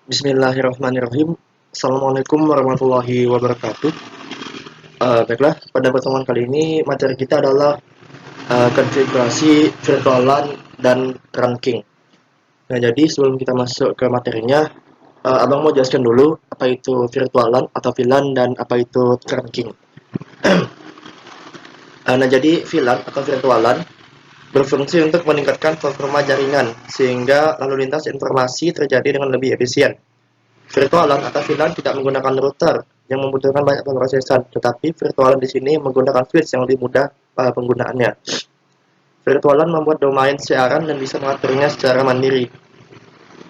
Bismillahirrahmanirrahim. Assalamualaikum warahmatullahi wabarakatuh. Baiklah, pada pertemuan kali ini materi kita adalah konfigurasi virtualan dan ranking. Nah, jadi sebelum kita masuk ke materinya, Abang mau jelaskan dulu apa itu virtualan atau VLAN dan apa itu ranking. Nah, jadi VLAN atau virtualan berfungsi untuk meningkatkan performa jaringan sehingga lalu lintas informasi terjadi dengan lebih efisien. Virtualan atau VLAN tidak menggunakan router yang membutuhkan banyak pemrosesan, tetapi virtualan di sini menggunakan switch yang lebih mudah penggunaannya. Virtualan membuat domain siaran dan bisa mengaturnya secara mandiri.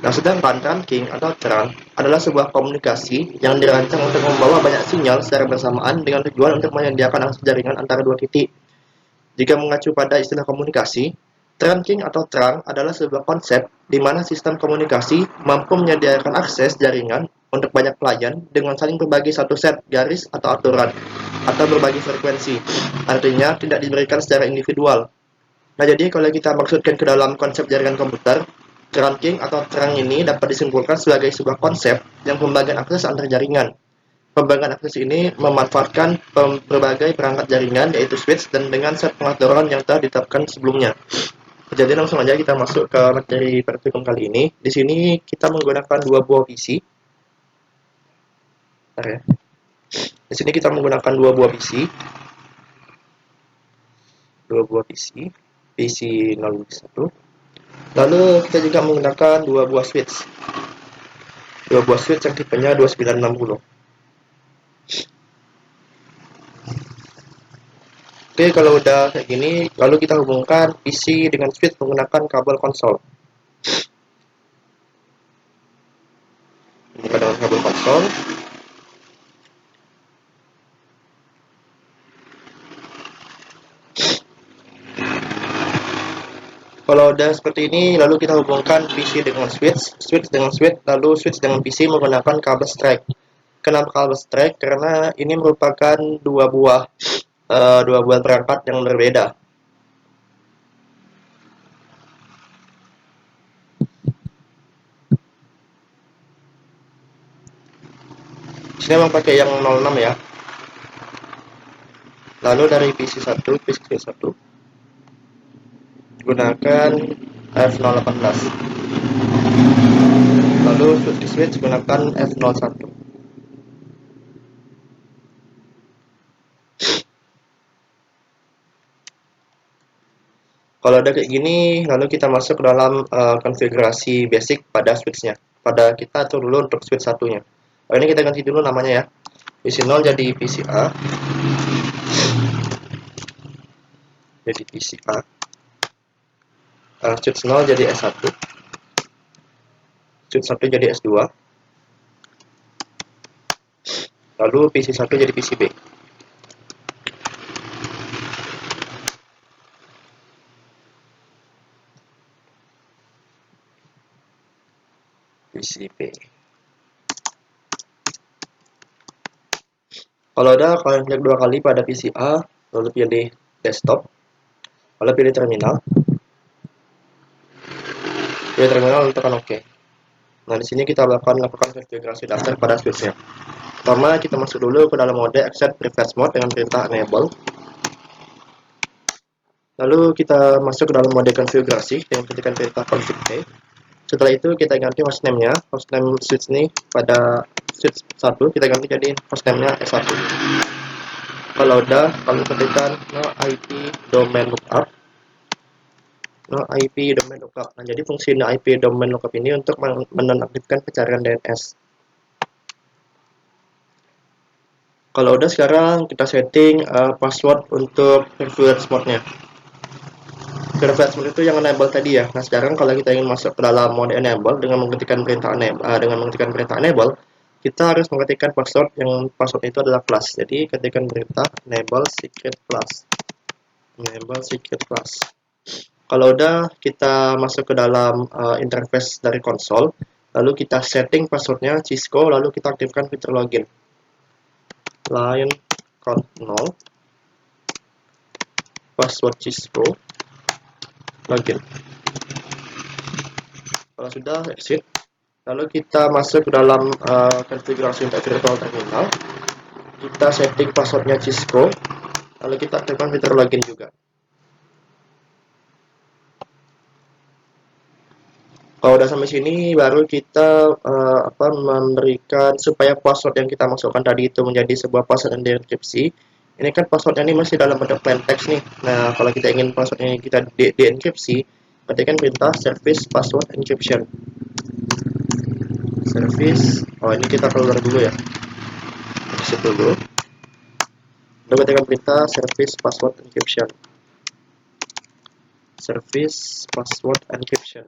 Nah, sedangkan ranking atau TRAN adalah sebuah komunikasi yang dirancang untuk membawa banyak sinyal secara bersamaan dengan tujuan untuk menyediakan akses jaringan antara dua titik. Jika mengacu pada istilah komunikasi, trunking atau trunk adalah sebuah konsep di mana sistem komunikasi mampu menyediakan akses jaringan untuk banyak klien dengan saling berbagi satu set garis atau aturan, atau berbagi frekuensi. Artinya tidak diberikan secara individual. Nah, jadi kalau kita maksudkan ke dalam konsep jaringan komputer, trunking atau trunk ini dapat disimpulkan sebagai sebuah konsep yang pembagian akses antar jaringan. Pembagian akses ini memanfaatkan berbagai perangkat jaringan, yaitu switch, dan dengan set pengaturan yang telah ditetapkan sebelumnya. Jadi langsung aja kita masuk ke materi praktikum kali ini. Di sini kita menggunakan dua buah PC. Bentar ya. Di sini kita menggunakan dua buah PC, PC 01. Lalu kita juga menggunakan dua buah switch yang tipenya 2960. Oke, kalau udah kayak gini, lalu kita hubungkan PC dengan switch menggunakan kabel konsol. Hubungkan dengan kabel konsol. Kalau udah seperti ini, lalu kita hubungkan PC dengan switch dengan switch, lalu switch dengan PC menggunakan kabel strike. Kenapa kabel strike? Karena ini merupakan dua buah perangkat yang berbeda. Sini memang pakai yang 06 ya. Lalu dari PC1 gunakan F018. Lalu switch gunakan F01. Kalau ada kayak gini, lalu kita masuk ke dalam konfigurasi basic pada switchnya. Pada kita atur dulu untuk switch satunya. Ini kita ganti dulu namanya ya. PC0 jadi PCA. Jadi PCA. Switch 0 jadi S1. Switch 1 jadi S2. Lalu PC1 jadi PCB. PCB. Kalau ada, kalian klik dua kali pada PCA, lalu pilih desktop, lalu pilih terminal. Pilih terminal, lalu tekan OK. Nah, di sini kita akan lakukan konfigurasi dasar pada switchnya. Pertama, kita masuk dulu ke dalam mode accept preferred mode dengan perintah enable. Lalu kita masuk ke dalam mode konfigurasi dengan ketikkan perintah config T. Setelah itu kita ganti hostname-nya, hostname switch ini pada switch 1 kita ganti jadi hostname-nya S1. Kalau udah, kalian ketikkan no IP domain lookup. No IP domain lookup. Nah, jadi fungsi no IP domain lookup ini untuk menonaktifkan pencarian DNS. Kalau udah, sekarang kita setting password untuk privilege mode-nya. Privilege mode itu yang enable tadi ya. Nah, sekarang kalau kita ingin masuk ke dalam mode enable dengan mengetikkan perintah enable, kita harus mengetikkan password yang password itu adalah class. Jadi ketikkan perintah enable secret class. Enable secret class. Kalau udah, kita masuk ke dalam interface dari konsol, lalu kita setting passwordnya Cisco, lalu kita aktifkan fitur login. Line count 0, password Cisco, login. Kalau sudah, exit. Lalu kita masuk ke dalam konfigurasi untuk virtual terminal. Kita setting passwordnya Cisco. Lalu kita aktifkan fitur login juga. Kalau udah sampai sini, baru kita memberikan supaya password yang kita masukkan tadi itu menjadi sebuah password yang dienkripsi. Ini kan passwordnya ini masih dalam bentuk plain text nih. Nah, kalau kita ingin passwordnya kita dienkripsi, ketikkan perintah service password encryption. Service, ini kita keluar dulu ya. Exit dulu. Lalu ketikkan perintah service password encryption. Service password encryption.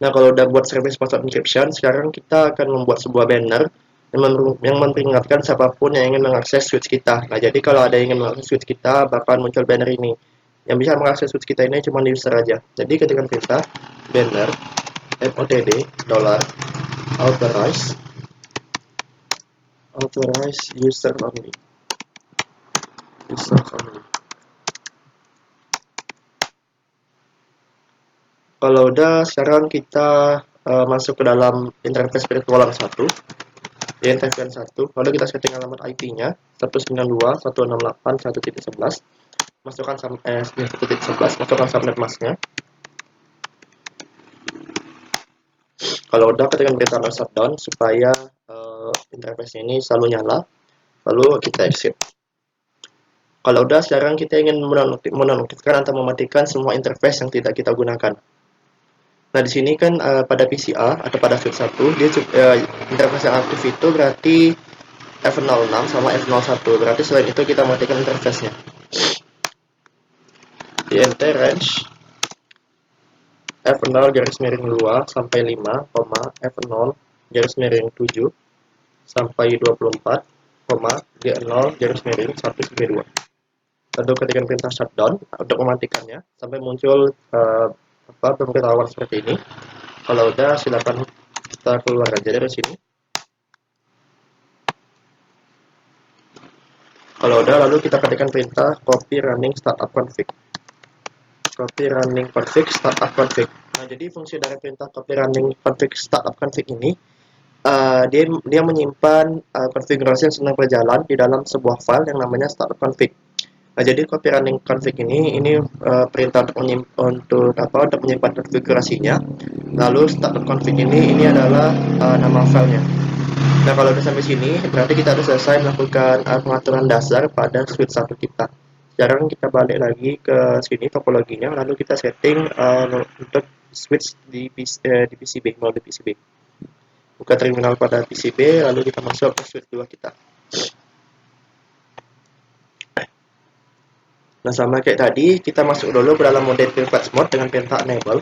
Nah, kalau udah buat service password encryption, sekarang kita akan membuat sebuah banner yang memperingatkan siapapun yang ingin mengakses switch kita. Nah, jadi kalau ada yang ingin mengakses switch kita, bakal muncul banner ini. Yang bisa mengakses switch kita ini cuma user aja. Jadi ketika perintah banner $, authorize user only. Kalau udah, sekarang kita masuk ke dalam interface virtual 1. Di interface 1, lalu kita setting alamat IP-nya 192.168.1.11. Masukkan masukkan subnet masknya. Kalau udah, ketikkan perintah no shutdown supaya interface ini selalu nyala. Lalu kita exit. Kalau udah, sekarang kita ingin menonaktifkan atau mematikan semua interface yang tidak kita gunakan. Nah, di sini kan pada PCA atau pada switch 1, dia interface yang aktif itu berarti F06 sama F01. Berarti selain itu kita matikan interface-nya. Di int range F0 garis miring 2 sampai 5, F0 garis miring 7 sampai 24, G0 garis miring 1 sampai 2. Lalu ketikkan perintah shutdown untuk mematikannya sampai muncul pemberitahuan seperti ini. Kalau udah, silakan kita keluar aja dari sini. Kalau udah, lalu kita ketikkan perintah copy running startup config. Copy running config startup config. Nah, jadi fungsi dari perintah copy running config startup config ini dia menyimpan konfigurasi yang sedang berjalan di dalam sebuah file yang namanya startup config. Nah, jadi copy running config ini perintah untuk menyimpan konfigurasinya. Lalu startup config ini adalah nama filenya. Nah, kalau udah sampai sini, berarti kita sudah selesai melakukan pengaturan dasar pada switch 1 kita. Sekarang kita balik lagi ke sini topologinya, lalu kita setting untuk switch di PCB, mode PCB. Buka terminal pada PCB, lalu kita masuk ke switch 2 kita. Nah, sama kayak tadi, kita masuk dulu ke dalam mode privilege mode dengan perintah enable.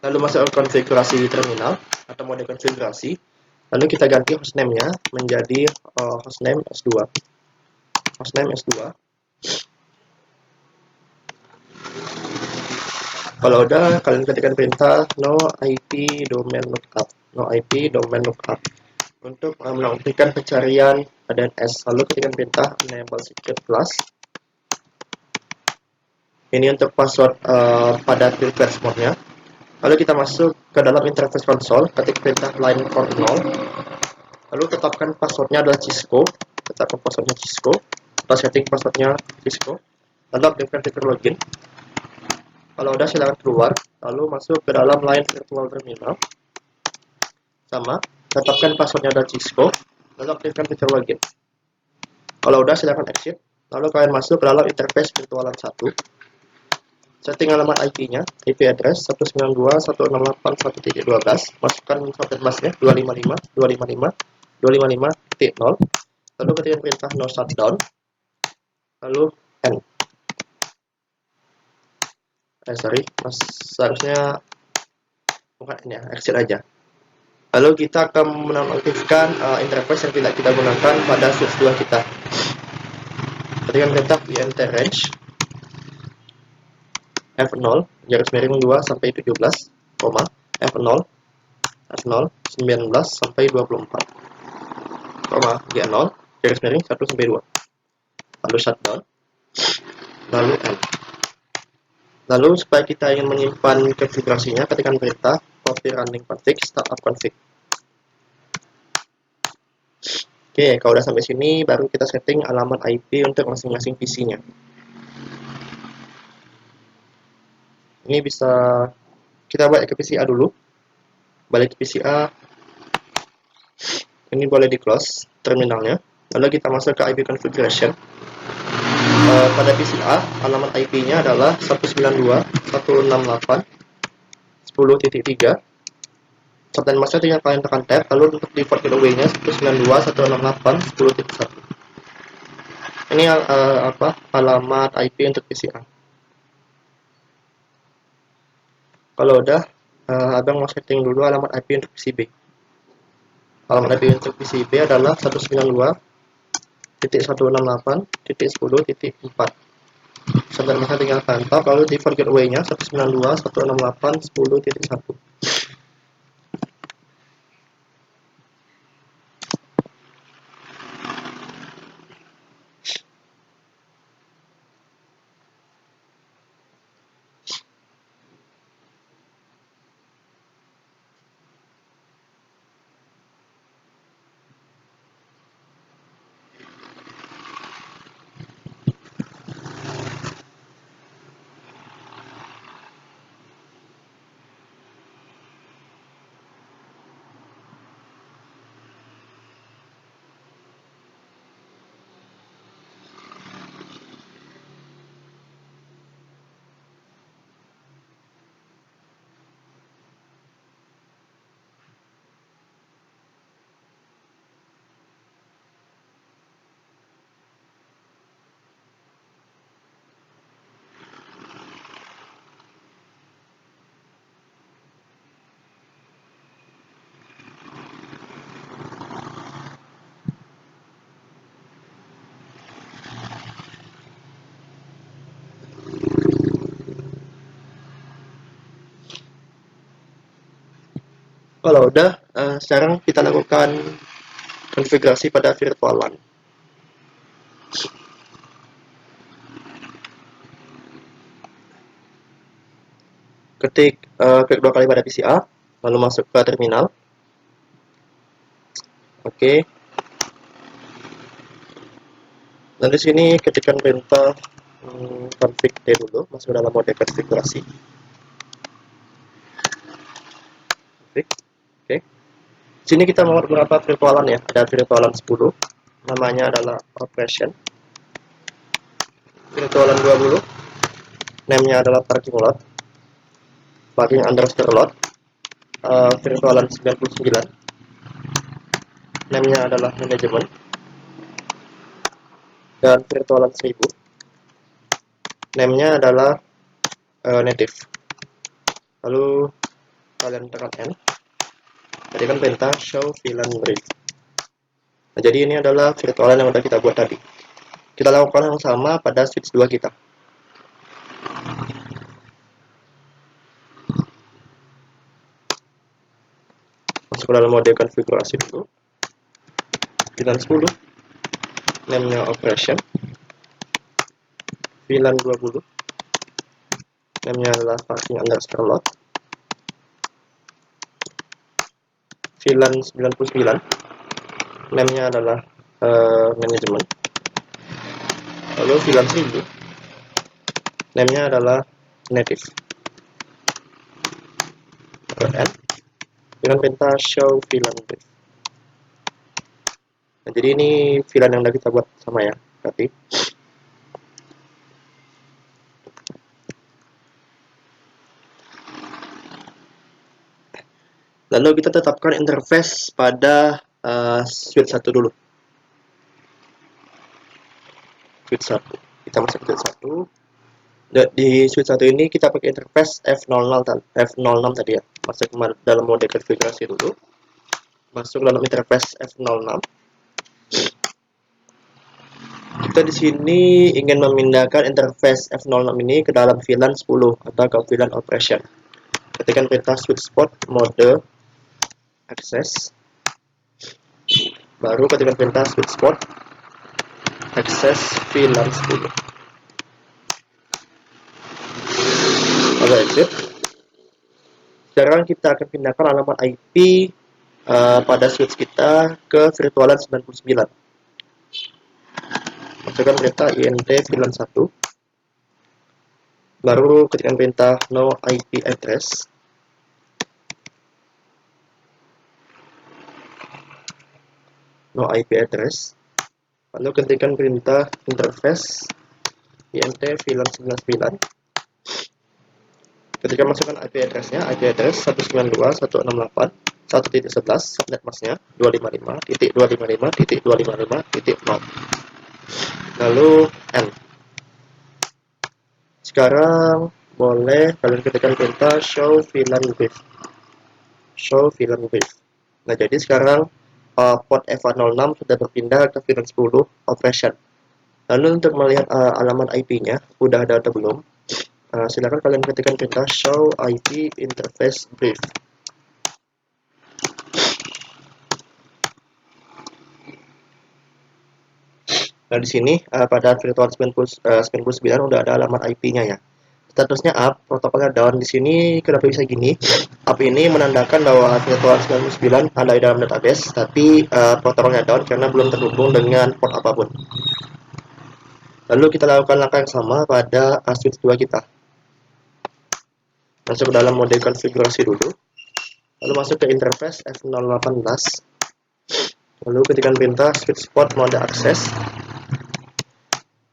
Lalu masuk ke konfigurasi terminal atau mode konfigurasi. Lalu kita ganti hostname-nya menjadi hostname S2. Hostname S2. Kalau udah, kalian ketikkan perintah no IP domain lookup. No IP domain lookup. Untuk menonaktifkan pencarian DNS. Lalu ketikkan perintah enable secret plus. Ini untuk password pada privilege mode-nya. Lalu kita masuk ke dalam interface console, ketik perintah line for 0. Lalu tetapkan passwordnya adalah Cisco. Tetapkan passwordnya Cisco. Kita setting passwordnya Cisco. Lalu aktifkan fitur login. Kalau udah, silakan keluar. Lalu masuk ke dalam line virtual terminal. Sama, tetapkan passwordnya adalah Cisco. Lalu aktifkan fitur login. Kalau udah, silakan exit. Lalu kalian masuk ke dalam interface virtualan 1. Setting alamat IP-nya, IP address 192.168.1.12. Masukkan subnet masknya 255.255.255.0. Lalu ketikkan perintah no shutdown. Lalu end. Seharusnya bukan ini ya, exit aja. Lalu kita akan menonaktifkan interface yang tidak kita gunakan pada switch 2 kita. Ketikkan perintah int range F0 garis miring 2 sampai 17, F0 19 sampai 24, G0 garis miring 1 sampai 2. Lalu shutdown. Lalu end. Lalu supaya kita ingin menyimpan konfigurasinya, ketikkan perintah copy running config, startup config. Oke, kalau udah sampai sini baru kita setting alamat IP untuk masing-masing PC-nya. Ini bisa kita balik ke PC A dulu. Balik ke PC A. Ini boleh di close terminalnya. Lalu kita masuk ke IP configuration. Pada PC A, alamat IP-nya adalah 192.168.10.3. Dan maksudnya tinggal kalian tekan tab, lalu untuk default gateway-nya 192.168.10.1. Ini alamat IP untuk PC A. Kalau udah, abang mau setting dulu alamat IP untuk PC B. Alamat IP untuk PC B adalah 192.168.10.4. Sampai masa tinggal pantau, lalu default gateway-nya 192.168.10.1. Kalau udah, sekarang kita lakukan konfigurasi pada virtual LAN. Klik dua kali pada PC A, lalu masuk ke terminal. Oke. Dan di sini ketikkan perintah config T dulu, masuk dalam mode konfigurasi. Oke. Sini kita mau beberapa virtualan ya. Ada virtualan 10, namanya adalah operation. Virtualan 20, name-nya adalah parking lot. Parking underscore lot. Virtualan 99, name-nya adalah manajemen. Dan virtualan 1000, name-nya adalah native. Lalu kalian tekan N. Tadi kan perintah show VLAN brief. Nah, jadi ini adalah virtualan yang udah kita buat tadi. Kita lakukan yang sama pada switch 2 kita. Masuk ke dalam mode konfigurasi dulu. VLAN 10, name-nya operation. VLAN 20, name-nya adalah parking underscore lot. VLAN 99, name-nya adalah manajemen. Lalu VLAN 1000, name-nya adalah native. N dengan perintah show VLAN brief. Nah, jadi ini VLAN yang udah kita buat sama ya, berarti. Lalu kita tetapkan interface pada switch 1 dulu. Switch 1. Kita masuk ke switch 1. Di switch 1 ini kita pakai interface F06 tadi ya. Masuk dalam mode konfigurasi dulu. Masuk dalam interface F06. Kita di sini ingin memindahkan interface F06 ini ke dalam VLAN 10 atau ke VLAN operation. Ketikkan perintah switch port mode access. Baru ketikkan perintah switch port access VLAN 10. Lalu exit. Sekarang kita akan pindahkan alamat IP pada switch kita ke virtualan 99. Masukkan perintah int VLAN 1, baru ketikkan perintah no IP address, lalu ketikkan perintah interface int VLAN 99. Ketika masukkan IP address-nya, IP address 192.168.1.11, subnet masknya 255.255.255.0, lalu N. Sekarang boleh kalian ketikkan perintah show VLAN brief. Nah, jadi sekarang port FA06 sudah berpindah ke VLAN 10 operation. Lalu untuk melihat alamat IP-nya udah ada atau belum, silakan kalian ketikkan perintah show IP interface brief. Nah, di sini pada virtual 99 udah ada alamat IP-nya ya. Statusnya up, protokolnya down. Di sini kenapa bisa gini? Up ini menandakan bahwa virtual 99 ada di dalam database, tapi protokolnya down karena belum terhubung dengan port apapun. Lalu kita lakukan langkah yang sama pada switch 2 kita. Masuk ke dalam mode konfigurasi dulu. Lalu masuk ke interface F018. Lalu ketikkan perintah switch port mode access.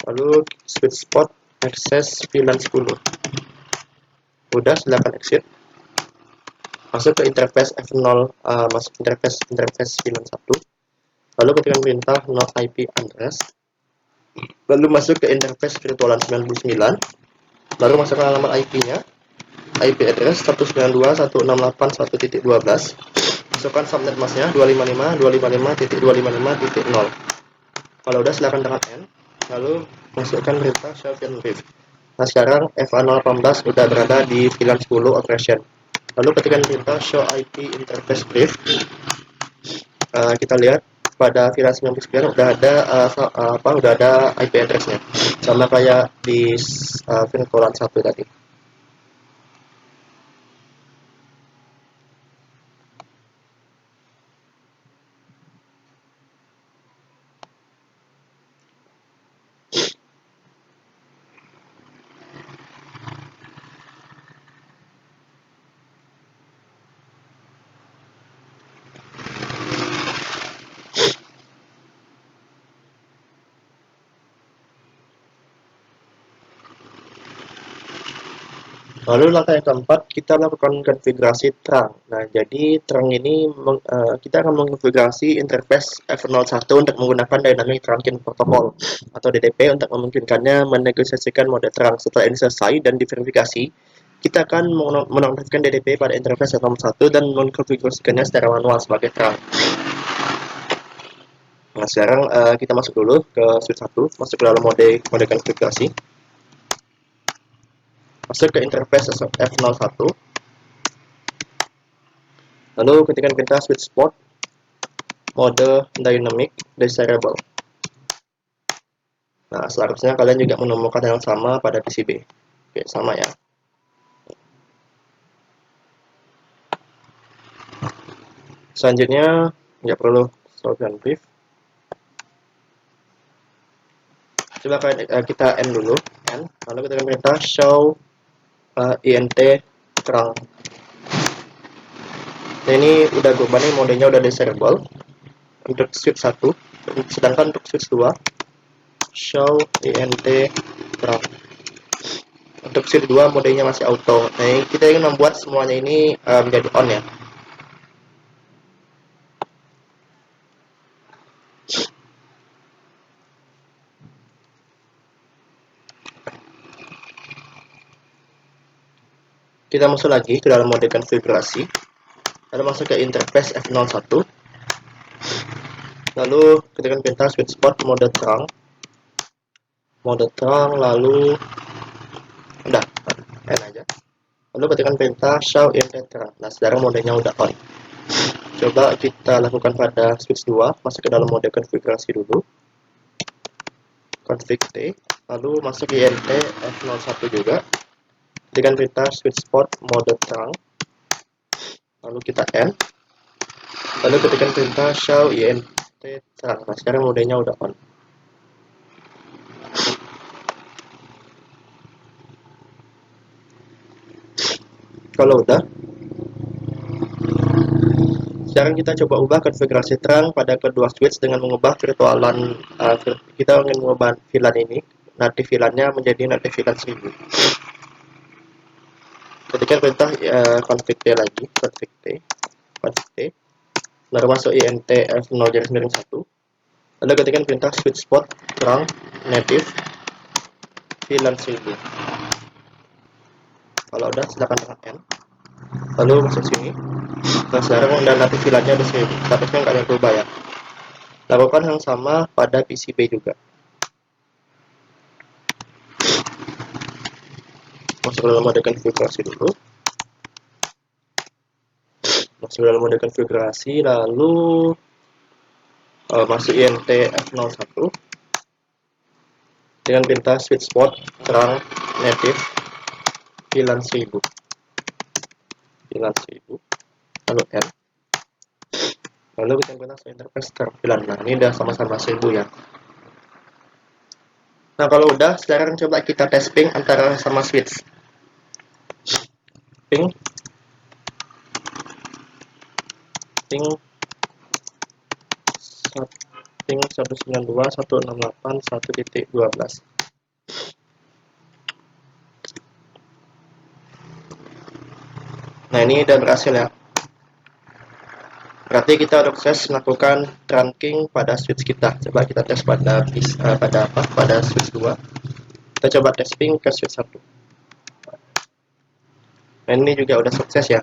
Lalu switch port access VLAN 10. Udah, silakan exit. Masuk ke interface F0, masuk interface VLAN 1. Lalu ketikkan perintah no IP address. Lalu masuk ke interface virtualan 99. Baru masukkan alamat IP-nya. IP address 192.168.1.12. Masukkan subnet masknya 255.255.255.0. Kalau udah silakan tekan N. Lalu masukkan perintah show VLAN brief. Nah, sekarang FA018 sudah berada di VLAN 10 operation. Lalu ketikkan perintah show IP interface brief. Kita lihat pada VLAN 99 udah ada IP address-nya. Sama kayak di virtualan 1 tadi. Lalu langkah yang keempat, kita lakukan konfigurasi trunk. Nah, jadi trunk ini kita akan mengkonfigurasi interface F01 untuk menggunakan Dynamic Trunking Protocol atau DTP untuk memungkinkannya menegosiasikan mode trunk. Setelah ini selesai dan diverifikasi, kita akan menonaktifkan DTP pada interface F01 dan mengkonfigurasikannya secara manual sebagai trunk. Nah, sekarang kita masuk dulu ke switch 1, masuk ke dalam mode konfigurasi. Masuk ke interface F01. Lalu ketikkan perintah switch port mode dynamic desirable. Nah, seharusnya kalian juga menemukan yang sama pada PCB. Oke, sama ya. Selanjutnya nggak perlu show VLAN brief. Coba kita N dulu, N. Lalu ketikkan perintah show int trunk. Nah, ini udah gue banding, modenya udah desirable untuk switch 1, sedangkan untuk switch 2 show int trunk. Untuk switch 2 modenya masih auto. Nah, kita ingin membuat semuanya ini menjadi on ya. Kita masuk lagi ke dalam mode konfigurasi. Lalu masuk ke interface F01. Lalu ketikkan perintah switch port mode trunk. Lalu udah N aja. Lalu ketikkan perintah show int trunk. Nah, sekarang modenya udah on. Coba kita lakukan pada switch 2. Masuk ke dalam mode konfigurasi dulu. Config T. Lalu masuk int F01 juga. Ketikkan perintah switch port mode trunk. lalu kita end, lalu ketikkan perintah show int terang. Nah, sekarang modenya udah on. Kalau udah, sekarang kita coba ubah konfigurasi terang pada kedua switch dengan mengubah virtualan. Kita ingin mengubah VLAN ini, native VLAN-nya menjadi native VLAN 1000. Ketika perintah config t lagi, config t, lalu masuk int f0 1, lalu ketikkan perintah switch spot terang native VLAN 1000. Kalau udah, silakan tekan N, lalu masuk sini. Nah, sekarang udah native VLAN-nya udah 1000, statusnya nggak ada yang berubah ya. Lakukan yang sama pada PCB juga. Masuk ke dalam mode konfigurasi dulu. Masuk ke dalam mode konfigurasi, lalu masuk int f01 dengan perintah switch spot terang native VLAN 1000, lalu N, lalu kita perintah interface terang VLAN. Nah, ini udah sama-sama 1000 ya. Nah, kalau udah, sekarang coba kita tes ping antara sama switch. Ping 192.168.1.12. Nah, ini udah berhasil ya. Berarti kita udah sukses melakukan trunking pada switch kita. Coba kita tes pada switch 2. Kita coba tes ping ke switch 1. Nah, ini juga udah sukses ya.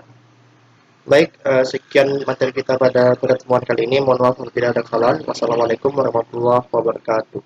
Baik, sekian materi kita pada pertemuan kali ini. Mohon maaf kalau tidak ada kesalahan. Wassalamualaikum warahmatullahi wabarakatuh.